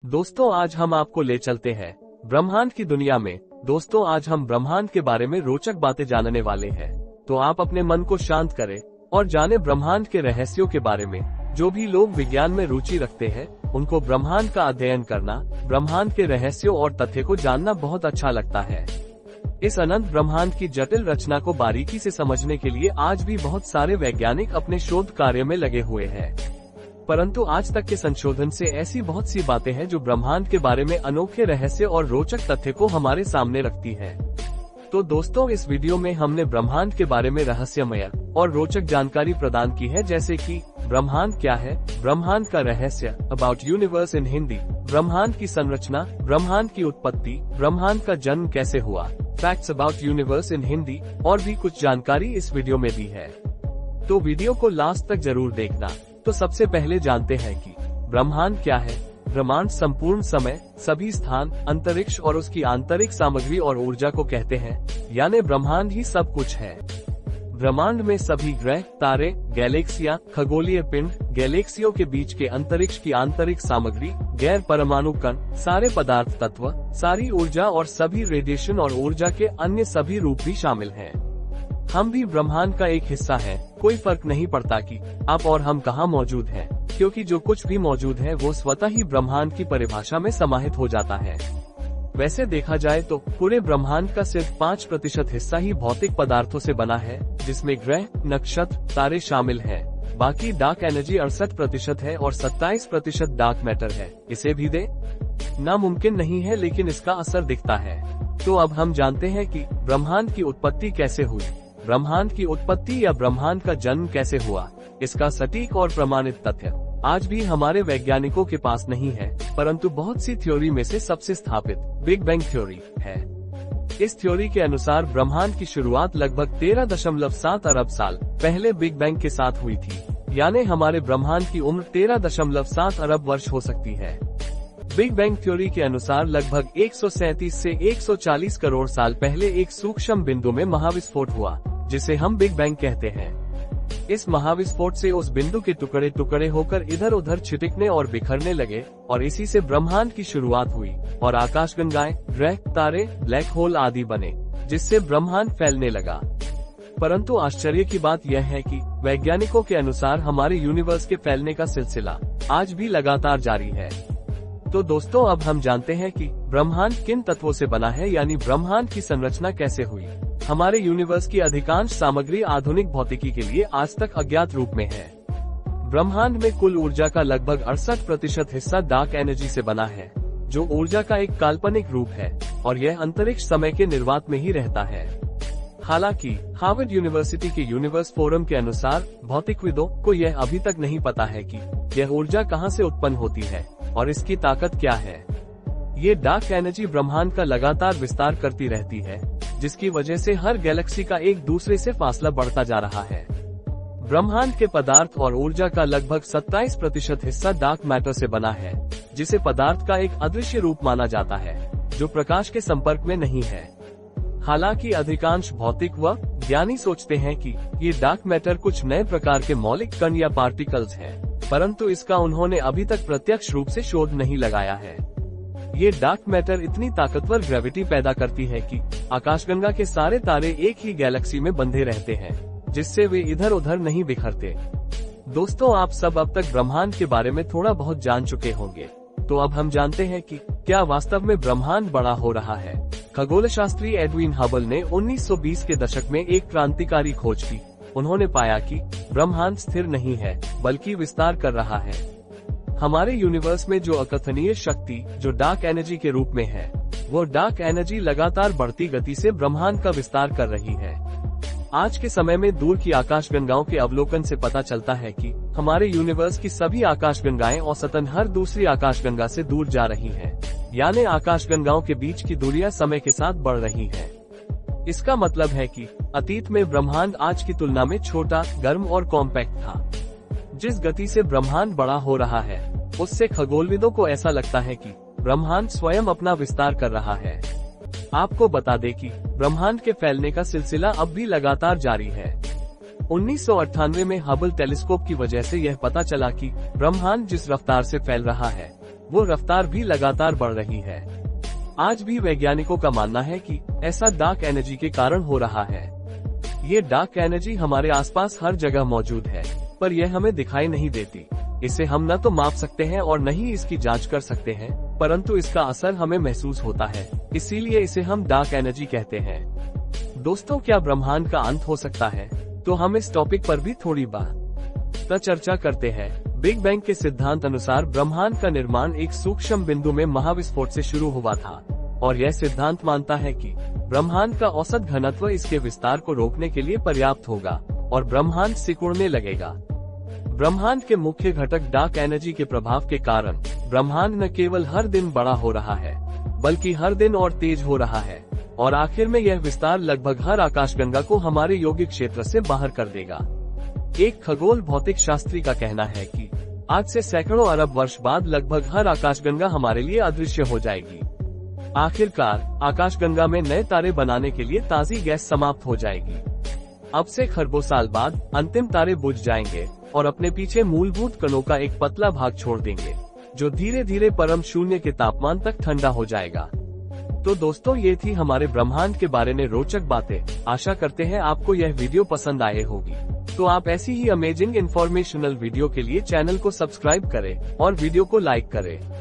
दोस्तों आज हम आपको ले चलते हैं ब्रह्मांड की दुनिया में। दोस्तों आज हम ब्रह्मांड के बारे में रोचक बातें जानने वाले हैं, तो आप अपने मन को शांत करें और जाने ब्रह्मांड के रहस्यों के बारे में। जो भी लोग विज्ञान में रुचि रखते हैं उनको ब्रह्मांड का अध्ययन करना, ब्रह्मांड के रहस्यों और तथ्य को जानना बहुत अच्छा लगता है। इस अनंत ब्रह्मांड की जटिल रचना को बारीकी से समझने के लिए आज भी बहुत सारे वैज्ञानिक अपने शोध कार्य में लगे हुए हैं, परंतु आज तक के संशोधन से ऐसी बहुत सी बातें हैं जो ब्रह्मांड के बारे में अनोखे रहस्य और रोचक तथ्य को हमारे सामने रखती है। तो दोस्तों इस वीडियो में हमने ब्रह्मांड के बारे में रहस्यमय और रोचक जानकारी प्रदान की है, जैसे कि ब्रह्मांड क्या है, ब्रह्मांड का रहस्य, अबाउट यूनिवर्स इन हिंदी, ब्रह्मांड की संरचना, ब्रह्मांड की उत्पत्ति, ब्रह्मांड का जन्म कैसे हुआ, facts about universe in Hindi और भी कुछ जानकारी इस वीडियो में दी है। तो वीडियो को लास्ट तक जरूर देखना। तो सबसे पहले जानते हैं कि ब्रह्मांड क्या है। ब्रह्मांड संपूर्ण समय, सभी स्थान, अंतरिक्ष और उसकी आंतरिक सामग्री और ऊर्जा को कहते हैं, यानी ब्रह्मांड ही सब कुछ है। ब्रह्मांड में सभी ग्रह, तारे, गैलेक्सियां, खगोलीय पिंड, गैलेक्सियों के बीच के अंतरिक्ष की आंतरिक सामग्री, गैर परमाणु कण, सारे पदार्थ तत्व, सारी ऊर्जा और सभी रेडिएशन और ऊर्जा के अन्य सभी रूप भी शामिल हैं। हम भी ब्रह्मांड का एक हिस्सा हैं। कोई फर्क नहीं पड़ता कि आप और हम कहाँ मौजूद हैं, क्योंकि जो कुछ भी मौजूद है वो स्वतः ही ब्रह्मांड की परिभाषा में समाहित हो जाता है। वैसे देखा जाए तो पूरे ब्रह्मांड का सिर्फ 5% हिस्सा ही भौतिक पदार्थों से बना है, जिसमें ग्रह, नक्षत्र, तारे शामिल हैं। बाकी डार्क एनर्जी 68% है और 27% डार्क मैटर है। इसे भी दे नामुमकिन नहीं है, लेकिन इसका असर दिखता है। तो अब हम जानते हैं कि ब्रह्मांड की उत्पत्ति कैसे हुई। ब्रह्मांड की उत्पत्ति या ब्रह्मांड का जन्म कैसे हुआ, इसका सटीक और प्रमाणित तथ्य आज भी हमारे वैज्ञानिकों के पास नहीं है, परंतु बहुत सी थ्योरी में से सबसे स्थापित बिग बैंग थ्योरी है। इस थ्योरी के अनुसार ब्रह्मांड की शुरुआत लगभग 13.7 अरब साल पहले बिग बैंग के साथ हुई थी, यानी हमारे ब्रह्मांड की उम्र 13.7 अरब वर्ष हो सकती है। बिग बैंग थ्योरी के अनुसार लगभग 137 से 140 करोड़ साल पहले एक सूक्ष्म बिंदु में महाविस्फोट हुआ, जिसे हम बिग बैंग कहते हैं। इस महाविस्फोट से उस बिंदु के टुकड़े टुकड़े होकर इधर उधर छिटकने और बिखरने लगे और इसी से ब्रह्मांड की शुरुआत हुई और आकाशगंगाएं, ग्रह, तारे, ब्लैक होल आदि बने, जिससे ब्रह्मांड फैलने लगा। परंतु आश्चर्य की बात यह है कि वैज्ञानिकों के अनुसार हमारे यूनिवर्स के फैलने का सिलसिला आज भी लगातार जारी है। तो दोस्तों अब हम जानते हैं कि ब्रह्मांड किन तत्वों से बना है, यानी ब्रह्मांड की संरचना कैसे हुई। हमारे यूनिवर्स की अधिकांश सामग्री आधुनिक भौतिकी के लिए आज तक अज्ञात रूप में है। ब्रह्मांड में कुल ऊर्जा का लगभग 68% हिस्सा डार्क एनर्जी से बना है, जो ऊर्जा का एक काल्पनिक रूप है और यह अंतरिक्ष समय के निर्वात में ही रहता है। हालांकि हार्वर्ड यूनिवर्सिटी के यूनिवर्स फोरम के अनुसार भौतिकविदों को यह अभी तक नहीं पता है कि यह ऊर्जा कहां से उत्पन्न होती है और इसकी ताकत क्या है। ये डार्क एनर्जी ब्रह्मांड का लगातार विस्तार करती रहती है, जिसकी वजह से हर गैलेक्सी का एक दूसरे से फासला बढ़ता जा रहा है। ब्रह्मांड के पदार्थ और ऊर्जा का लगभग 27% हिस्सा डार्क मैटर से बना है, जिसे पदार्थ का एक अदृश्य रूप माना जाता है, जो प्रकाश के संपर्क में नहीं है। हालांकि अधिकांश भौतिक व ज्ञानी सोचते हैं कि ये डार्क मैटर कुछ नए प्रकार के मौलिक कण या पार्टिकल्स हैं, परंतु इसका उन्होंने अभी तक प्रत्यक्ष रूप से शोध नहीं लगाया है। ये डार्क मैटर इतनी ताकतवर ग्रेविटी पैदा करती है कि आकाशगंगा के सारे तारे एक ही गैलेक्सी में बंधे रहते हैं, जिससे वे इधर उधर नहीं बिखरते। दोस्तों आप सब अब तक ब्रह्मांड के बारे में थोड़ा बहुत जान चुके होंगे, तो अब हम जानते हैं कि क्या वास्तव में ब्रह्मांड बड़ा हो रहा है। खगोलशास्त्री एडविन हबल ने 1920 के दशक में एक क्रांतिकारी खोज की। उन्होंने पाया कि ब्रह्मांड स्थिर नहीं है, बल्कि विस्तार कर रहा है। हमारे यूनिवर्स में जो अकथनीय शक्ति, जो डार्क एनर्जी के रूप में है, वो डार्क एनर्जी लगातार बढ़ती गति से ब्रह्मांड का विस्तार कर रही है। आज के समय में दूर की आकाशगंगाओं के अवलोकन से पता चलता है कि हमारे यूनिवर्स की सभी आकाशगंगाएं औसतन हर दूसरी आकाशगंगा से दूर जा रही हैं, यानी आकाशगंगाओं के बीच की दूरियां समय के साथ बढ़ रही हैं। इसका मतलब है कि अतीत में ब्रह्मांड आज की तुलना में छोटा, गर्म और कॉम्पैक्ट था। जिस गति से ब्रह्मांड बड़ा हो रहा है, उससे खगोलविदों को ऐसा लगता है कि ब्रह्मांड स्वयं अपना विस्तार कर रहा है। आपको बता दें कि ब्रह्मांड के फैलने का सिलसिला अब भी लगातार जारी है। 1998 में हबल टेलीस्कोप की वजह से यह पता चला कि ब्रह्मांड जिस रफ्तार से फैल रहा है, वो रफ्तार भी लगातार बढ़ रही है। आज भी वैज्ञानिकों का मानना है कि ऐसा डार्क एनर्जी के कारण हो रहा है। ये डार्क एनर्जी हमारे आसपास हर जगह मौजूद है, पर यह हमें दिखाई नहीं देती। इसे हम न तो माप सकते हैं और न ही इसकी जांच कर सकते हैं, परंतु इसका असर हमें महसूस होता है, इसीलिए इसे हम डार्क एनर्जी कहते हैं। दोस्तों, क्या ब्रह्मांड का अंत हो सकता है? तो हम इस टॉपिक पर भी थोड़ी बात चर्चा करते हैं। बिग बैंग के सिद्धांत अनुसार ब्रह्मांड का निर्माण एक सूक्ष्म बिंदु में महाविस्फोट से शुरू हुआ था, और यह सिद्धांत मानता है कि ब्रह्मांड का औसत घनत्व इसके विस्तार को रोकने के लिए पर्याप्त होगा और ब्रह्मांड सिकुड़ने लगेगा। ब्रह्मांड के मुख्य घटक डार्क एनर्जी के प्रभाव के कारण ब्रह्मांड न केवल हर दिन बड़ा हो रहा है, बल्कि हर दिन और तेज हो रहा है, और आखिर में यह विस्तार लगभग हर आकाशगंगा को हमारे यौगिक क्षेत्र से बाहर कर देगा। एक खगोल भौतिक शास्त्री का कहना है कि आज से सैकड़ों अरब वर्ष बाद लगभग हर आकाशगंगा हमारे लिए अदृश्य हो जाएगी। आखिरकार आकाशगंगा में नए तारे बनाने के लिए ताजी गैस समाप्त हो जाएगी। अब से खरबों साल बाद अंतिम तारे बुझ जाएंगे और अपने पीछे मूलभूत कणों का एक पतला भाग छोड़ देंगे, जो धीरे धीरे परम शून्य के तापमान तक ठंडा हो जाएगा। तो दोस्तों, ये थी हमारे ब्रह्मांड के बारे में रोचक बातें। आशा करते हैं आपको यह वीडियो पसंद आए होगी। तो आप ऐसी ही अमेजिंग इन्फॉर्मेशनल वीडियो के लिए चैनल को सब्सक्राइब करें और वीडियो को लाइक करें।